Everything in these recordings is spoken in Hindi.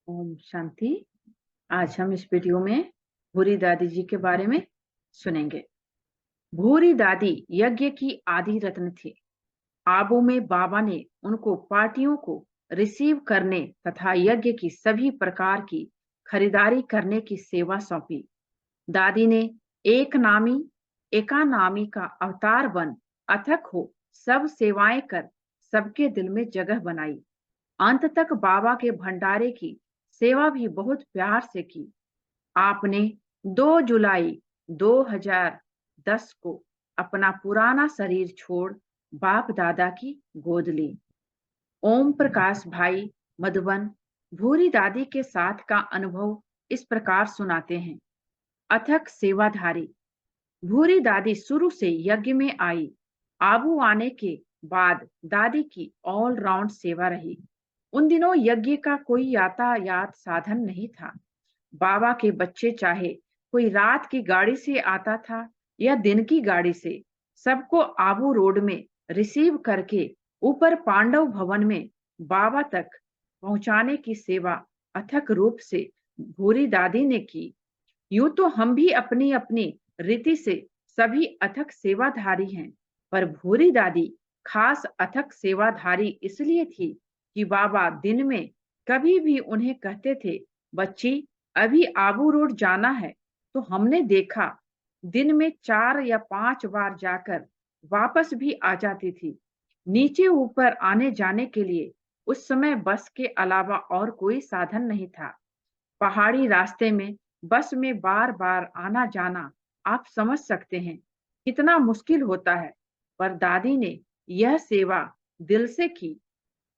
ओम शांति। आज हम इस वीडियो में भूरी दादी जी के बारे में सुनेंगे। भूरी दादी यज्ञ की आदि रत्न थी। आबू में बाबा ने उनको पार्टियों को रिसीव करने तथा यज्ञ की सभी प्रकार की खरीदारी करने की सेवा सौंपी। दादी ने एक नामी एकानामी का अवतार बन अथक हो सब सेवाएं कर सबके दिल में जगह बनाई। अंत तक बाबा के भंडारे की सेवा भी बहुत प्यार से की। आपने 2 जुलाई 2010 को अपना पुराना शरीर छोड़ बाप दादा की गोद ली। ओम प्रकाश भाई मधुबन भूरी दादी के साथ का अनुभव इस प्रकार सुनाते हैं। अथक सेवाधारी भूरी दादी शुरू से यज्ञ में आई। आबू आने के बाद दादी की ऑल राउंड सेवा रही। उन दिनों यज्ञ का कोई यातायात साधन नहीं था। बाबा के बच्चे चाहे कोई रात की गाड़ी से आता था या दिन की गाड़ी से, सबको आबू रोड में रिसीव करके ऊपर पांडव भवन में बाबा तक पहुंचाने की सेवा अथक रूप से भूरी दादी ने की। यूं तो हम भी अपनी अपनी रीति से सभी अथक सेवाधारी हैं, पर भूरी दादी खास अथक सेवाधारी इसलिए थी कि बाबा दिन में कभी भी उन्हें कहते थे, बच्ची अभी आबू रोड जाना है, तो हमने देखा दिन में 4 या 5 बार जाकर वापस भी आ जाती थी। नीचे ऊपर आने जाने के लिए उस समय बस के अलावा और कोई साधन नहीं था। पहाड़ी रास्ते में बस में बार बार आना जाना आप समझ सकते हैं कितना मुश्किल होता है। पर दादी ने यह सेवा दिल से की।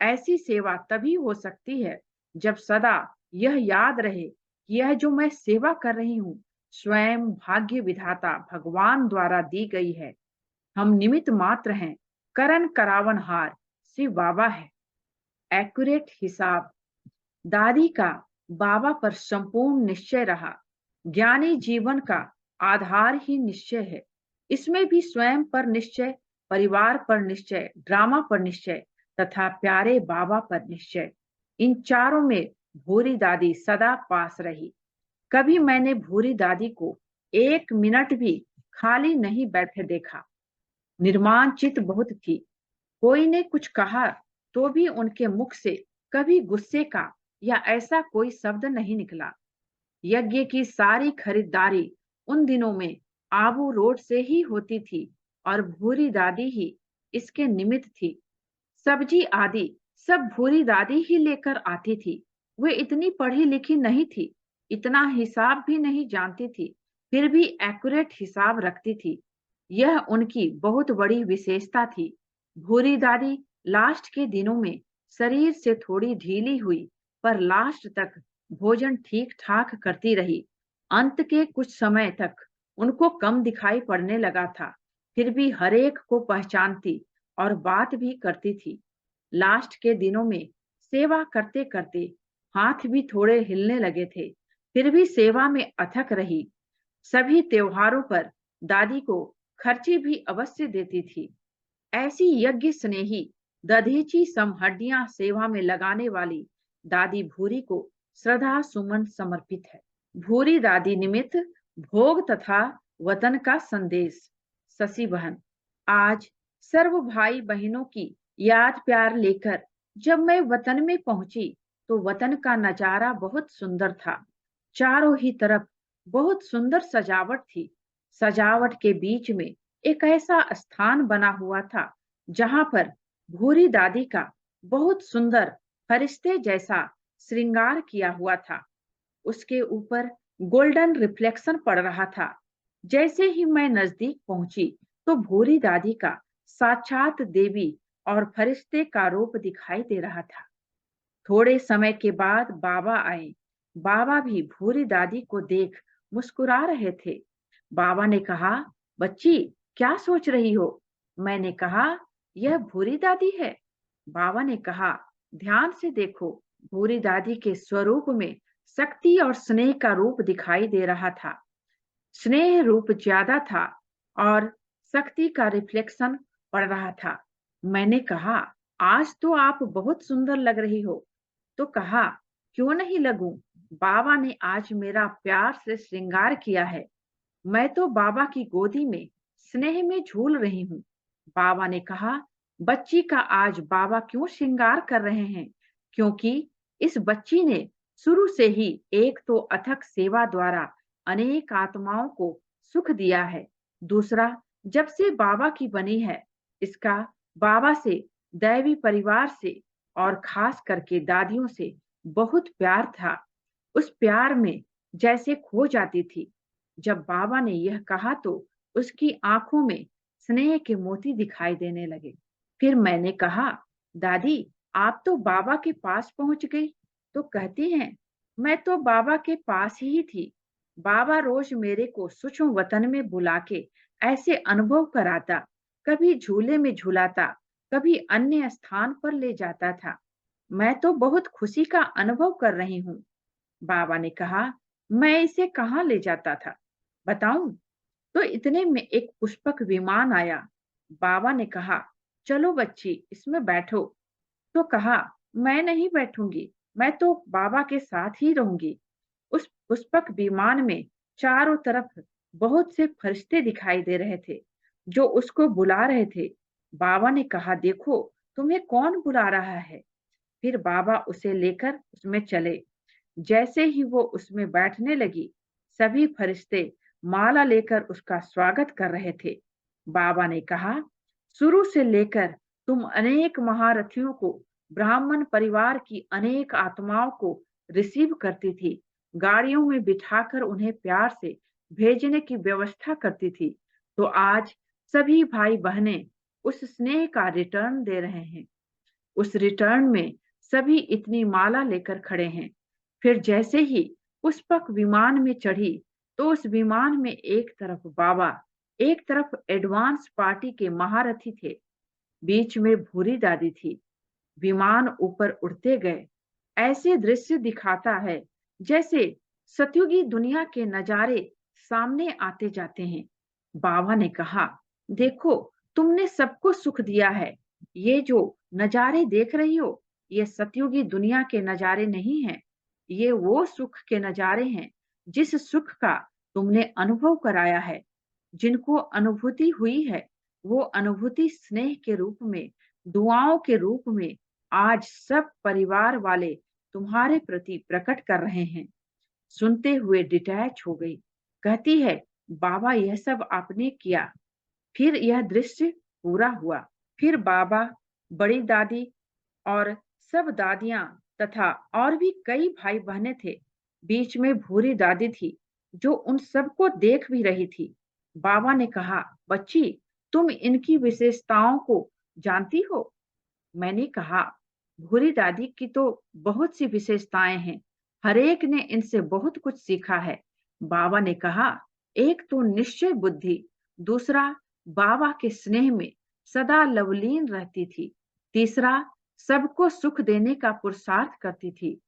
ऐसी सेवा तभी हो सकती है जब सदा यह याद रहे कि यह जो मैं सेवा कर रही हूँ स्वयं भाग्य विधाता भगवान द्वारा दी गई है। हम निमित्त मात्र हैं, करण करावन हार शिव बाबा है। एक्यूरेट हिसाब दादी का बाबा पर संपूर्ण निश्चय रहा। ज्ञानी जीवन का आधार ही निश्चय है। इसमें भी स्वयं पर निश्चय, परिवार पर निश्चय, ड्रामा पर निश्चय तथा प्यारे बाबा पर निश्चय। इन चारों में भूरी दादी सदा पास रही। कभी मैंने भूरी दादी को 1 मिनट भी खाली नहीं बैठे देखा। निर्माण चित बहुत थी। कोई ने कुछ कहा तो भी उनके मुख से कभी गुस्से का या ऐसा कोई शब्द नहीं निकला। यज्ञ की सारी खरीदारी उन दिनों में आबू रोड से ही होती थी और भूरी दादी ही इसके निमित्त थी। सब्जी आदि सब भूरी दादी ही लेकर आती थी। वे इतनी पढ़ी लिखी नहीं थी, इतना हिसाब भी नहीं जानती थी, फिर भी एक्यूरेट हिसाब रखती थी। यह उनकी बहुत बड़ी विशेषता थी। भूरी दादी लास्ट के दिनों में शरीर से थोड़ी ढीली हुई, पर लास्ट तक भोजन ठीक ठाक करती रही। अंत के कुछ समय तक उनको कम दिखाई पड़ने लगा था, फिर भी हरेक को पहचानती और बात भी करती थी। लास्ट के दिनों में सेवा करते करते हाथ भी थोड़े हिलने लगे थे, फिर भी सेवा में अथक रही। सभी त्योहारों पर दादी को खर्ची भी अवश्य देती थी। ऐसी यज्ञ स्नेही दधीची सम हड्डियां सेवा में लगाने वाली दादी भूरी को श्रद्धा सुमन समर्पित है। भूरी दादी निमित्त भोग तथा वतन का संदेश। शशि बहन आज सर्व भाई बहनों की याद प्यार लेकर जब मैं वतन में पहुंची तो वतन का नजारा बहुत सुंदर था। चारों ही तरफ बहुत सुंदर सजावट थी। सजावट के बीच में एक ऐसा स्थान बना हुआ था जहां पर भूरी दादी का बहुत सुंदर फरिश्ते जैसा श्रृंगार किया हुआ था। उसके ऊपर गोल्डन रिफ्लेक्शन पड़ रहा था। जैसे ही मैं नजदीक पहुंची तो भूरी दादी का साक्षात देवी और फरिश्ते का रूप दिखाई दे रहा था। थोड़े समय के बाद बाबा आए। बाबा भी भूरी दादी को देख मुस्कुरा रहे थे। बाबा ने कहा, बच्ची क्या सोच रही हो? मैंने कहा, यह भूरी दादी है। बाबा ने कहा, ध्यान से देखो। भूरी दादी के स्वरूप में शक्ति और स्नेह का रूप दिखाई दे रहा था। स्नेह रूप ज्यादा था और शक्ति का रिफ्लेक्शन पड़ रहा था। मैंने कहा, आज तो आप बहुत सुंदर लग रही हो। तो कहा, क्यों नहीं लगूं? बाबा ने आज मेरा प्यार से श्रृंगार किया है। मैं तो बाबा की गोदी में स्नेह में झूल रही हूँ। बाबा ने कहा, बच्ची का आज बाबा क्यों श्रृंगार कर रहे हैं? क्योंकि इस बच्ची ने शुरू से ही एक तो अथक सेवा द्वारा अनेक आत्माओं को सुख दिया है। दूसरा, जब से बाबा की बनी है, इसका बाबा से, दैवी परिवार से और खास करके दादियों से बहुत प्यार था। उस प्यार में जैसे खो जाती थी। जब बाबा ने यह कहा तो उसकी आंखों में स्नेह के मोती दिखाई देने लगे। फिर मैंने कहा, दादी, आप तो बाबा के पास पहुंच गई। तो कहती हैं, मैं तो बाबा के पास ही थी। बाबा रोज मेरे को सूक्ष्म वतन में बुला के ऐसे अनुभव कराता, कभी झूले में झुलाता, कभी अन्य स्थान पर ले जाता था। मैं तो बहुत खुशी का अनुभव कर रही हूँ। बाबा ने कहा, मैं इसे कहाँ ले जाता था, बताऊं? तो इतने में एक पुष्पक विमान आया। बाबा ने कहा, चलो बच्ची, इसमें बैठो। तो कहा, मैं नहीं बैठूंगी, मैं तो बाबा के साथ ही रहूंगी। उस पुष्पक विमान में चारों तरफ बहुत से फरिश्ते दिखाई दे रहे थे, जो उसको बुला रहे थे। बाबा ने कहा, देखो, तुम्हें कौन बुला रहा है? फिर बाबा उसे लेकर उसमें चले। जैसे ही वो उसमें बैठने लगी, सभी फरिश्ते माला लेकर उसका स्वागत कर रहे थे। बाबा ने कहा, शुरू से लेकर तुम अनेक महारथियों को, ब्राह्मण परिवार की अनेक आत्माओं को रिसीव करती थी, गाड़ियों में बिठाकर उन्हें प्यार से भेजने की व्यवस्था करती थी। तो आज सभी भाई बहनें उस स्नेह का रिटर्न दे रहे हैं। उस रिटर्न में सभी इतनी माला लेकर खड़े हैं। फिर जैसे ही पुष्पक विमान में चढ़ी, तो उस विमान में एक तरफ बाबा, एक तरफ एडवांस पार्टी के महारथी थे, बीच में भूरी दादी थी। विमान ऊपर उड़ते गए। ऐसे दृश्य दिखाता है जैसे सतयुगी दुनिया के नजारे सामने आते जाते हैं। बाबा ने कहा, देखो, तुमने सबको सुख दिया है। ये जो नजारे देख रही हो, ये सतयुगी दुनिया के नजारे नहीं हैं। ये वो सुख के नजारे हैं जिस सुख का तुमने अनुभव कराया है। जिनको अनुभूति हुई है, वो अनुभूति स्नेह के रूप में, दुआओं के रूप में आज सब परिवार वाले तुम्हारे प्रति प्रकट कर रहे हैं। सुनते हुए डिटैच हो गई। कहती है, बाबा, यह सब आपने किया। फिर यह दृश्य पूरा हुआ। फिर बाबा, बड़ी दादी और सब दादियां तथा और भी कई भाई बहनें थे। बीच में भूरी दादी थी, जो उन सबको देख भी रही थी। बाबा ने कहा, बच्ची, तुम इनकी विशेषताओं को जानती हो? मैंने कहा, भूरी दादी की तो बहुत सी विशेषताएं हैं। हर एक ने इनसे बहुत कुछ सीखा है। बाबा ने कहा, एक तो निश्चय बुद्धि, दूसरा बाबा के स्नेह में सदा लवलीन रहती थी, तीसरा सबको सुख देने का पुरुषार्थ करती थी,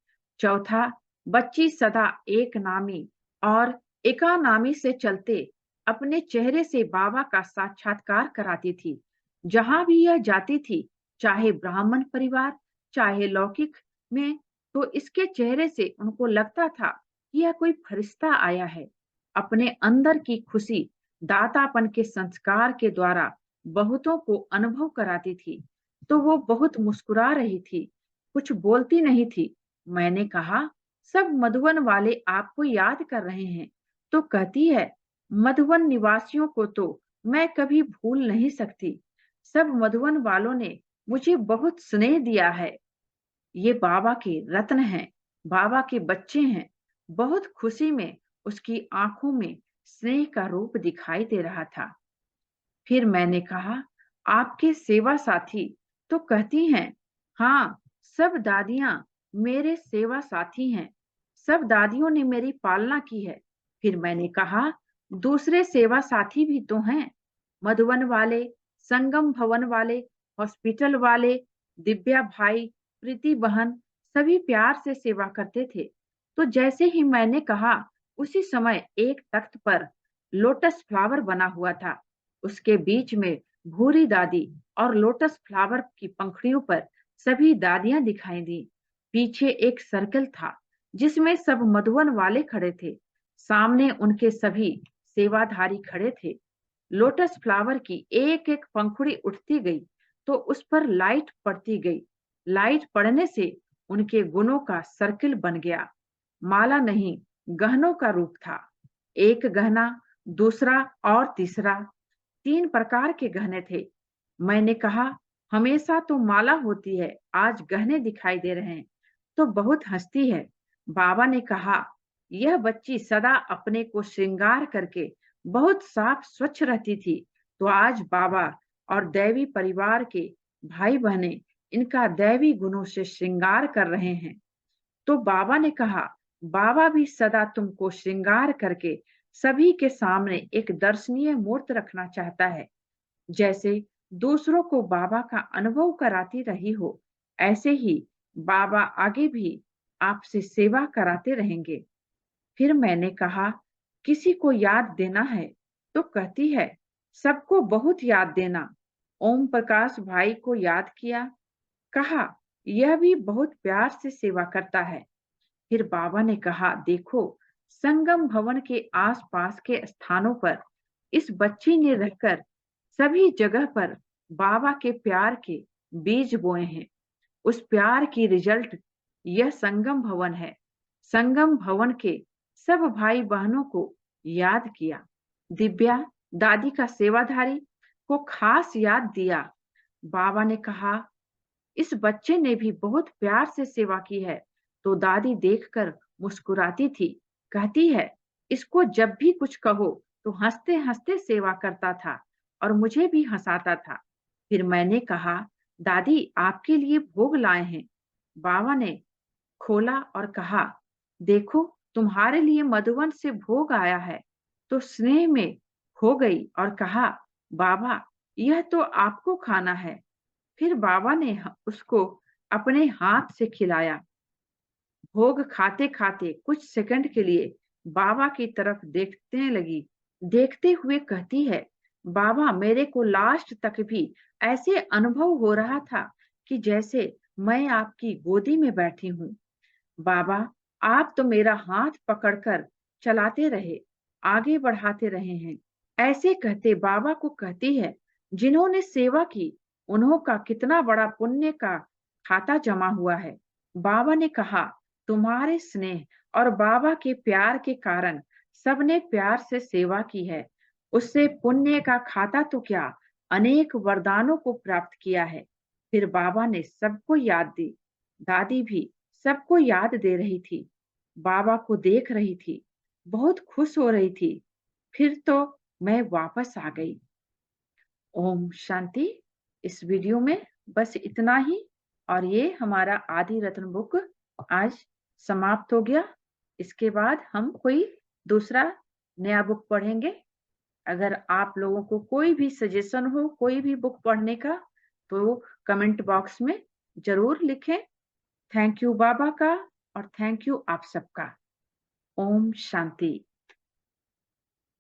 चौथा बच्ची सदा एक नामी और एकानामी से चलते अपने चेहरे से बाबा का साक्षात्कार कराती थी। जहां भी यह जाती थी, चाहे ब्राह्मण परिवार, चाहे लौकिक में, तो इसके चेहरे से उनको लगता था कि यह कोई फरिश्ता आया है। अपने अंदर की खुशी दातापन के संस्कार के द्वारा बहुतों को अनुभव कराती थी। तो वो बहुत मुस्कुरा रही थी, कुछ बोलती नहीं थी। मैंने कहा, सब मधुवन वाले आपको याद कर रहे हैं। तो कहती है, मधुवन निवासियों को तो मैं कभी भूल नहीं सकती। सब मधुवन वालों ने मुझे बहुत स्नेह दिया है। ये बाबा के रत्न हैं, बाबा के बच्चे हैं। बहुत खुशी में उसकी आंखों में स्नेह का रूप दिखाई दे रहा था। फिर मैंने कहा, आपके सेवा साथी? तो कहती हैं, हाँ, सब दादियां मेरे सेवा साथी हैं। सब दादियों ने मेरी पालना की है। फिर मैंने कहा, दूसरे सेवा साथी भी तो हैं, मधुवन वाले, संगम भवन वाले, हॉस्पिटल वाले, दिव्या भाई, प्रीति बहन, सभी प्यार से सेवा करते थे। तो जैसे ही मैंने कहा, उसी समय एक तख्त पर लोटस फ्लावर बना हुआ था। उसके बीच में भूरी दादी और लोटस फ्लावर की पंखुड़ियों पर सभी दादियां दिखाई दी। पीछे एक सर्कल था जिसमें सब मधुवन वाले खड़े थे। सामने उनके सभी सेवाधारी खड़े थे। लोटस फ्लावर की एक एक पंखुड़ी उठती गई तो उस पर लाइट पड़ती गई। लाइट पड़ने से उनके गुणों का सर्किल बन गया। माला नहीं, गहनों का रूप था। एक गहना, दूसरा और तीसरा, 3 प्रकार के गहने थे। मैंने कहा, हमेशा तो माला होती है, आज गहने दिखाई दे रहे हैं, तो बहुत हंसती है। बाबा ने कहा, यह बच्ची सदा अपने को श्रृंगार करके बहुत साफ स्वच्छ रहती थी, तो आज बाबा और दैवी परिवार के भाई बहने इनका दैवी गुणों से श्रृंगार कर रहे हैं। तो बाबा ने कहा, बाबा भी सदा तुमको श्रृंगार करके सभी के सामने एक दर्शनीय मूर्त रखना चाहता है। जैसे दूसरों को बाबा का अनुभव कराती रही हो, ऐसे ही बाबा आगे भी आपसे सेवा कराते रहेंगे। फिर मैंने कहा, किसी को याद देना है तो कहती है, सबको बहुत याद देना। ओम प्रकाश भाई को याद किया, कहा, यह भी बहुत प्यार से सेवा करता है। फिर बाबा ने कहा, देखो, संगम भवन के आसपास के स्थानों पर इस बच्ची ने रहकर सभी जगह पर बाबा के प्यार के बीज बोए हैं। उस प्यार की रिजल्ट यह संगम भवन है। संगम भवन के सब भाई बहनों को याद किया। दिव्या दादी का सेवाधारी को खास याद दिया। बाबा ने कहा, इस बच्चे ने भी बहुत प्यार से सेवा की है। तो दादी देखकर मुस्कुराती थी, कहती है, इसको जब भी कुछ कहो तो हंसते हंसते सेवा करता था और मुझे भी हंसाता था। फिर मैंने कहा, दादी आपके लिए भोग लाए हैं। बाबा ने खोला और कहा, देखो, तुम्हारे लिए मधुवन से भोग आया है। तो स्नेह में खो गई और कहा, बाबा, यह तो आपको खाना है। फिर बाबा ने उसको अपने हाथ से खिलाया। भोग खाते खाते कुछ सेकंड के लिए बाबा की तरफ देखने लगी। देखते हुए कहती है, बाबा, मेरे को लास्ट तक भी ऐसे अनुभव हो रहा था कि जैसे मैं आपकी गोदी में बैठी हूँ। बाबा, आप तो मेरा हाथ पकड़कर चलाते रहे, आगे बढ़ाते रहे हैं। ऐसे कहते बाबा को कहती है, जिन्होंने सेवा की उन्हों का कितना बड़ा पुण्य का खाता जमा हुआ है। बाबा ने कहा, तुम्हारे स्नेह और बाबा के प्यार के कारण सबने प्यार से सेवा की है। उससे पुण्य का खाता तो क्या, अनेक वरदानों को प्राप्त किया है। फिर बाबा ने सबको याद दी। दादी भी सबको याद दे रही थी, बाबा को देख रही थी, बहुत खुश हो रही थी। फिर तो मैं वापस आ गई। ओम शांति। इस वीडियो में बस इतना ही और ये हमारा आदि रत्न बुक आज समाप्त हो गया। इसके बाद हम कोई दूसरा नया बुक पढ़ेंगे। अगर आप लोगों को कोई भी सजेशन हो कोई भी बुक पढ़ने का तो कमेंट बॉक्स में जरूर लिखें। थैंक यू बाबा का और थैंक यू आप सबका। ओम शांति।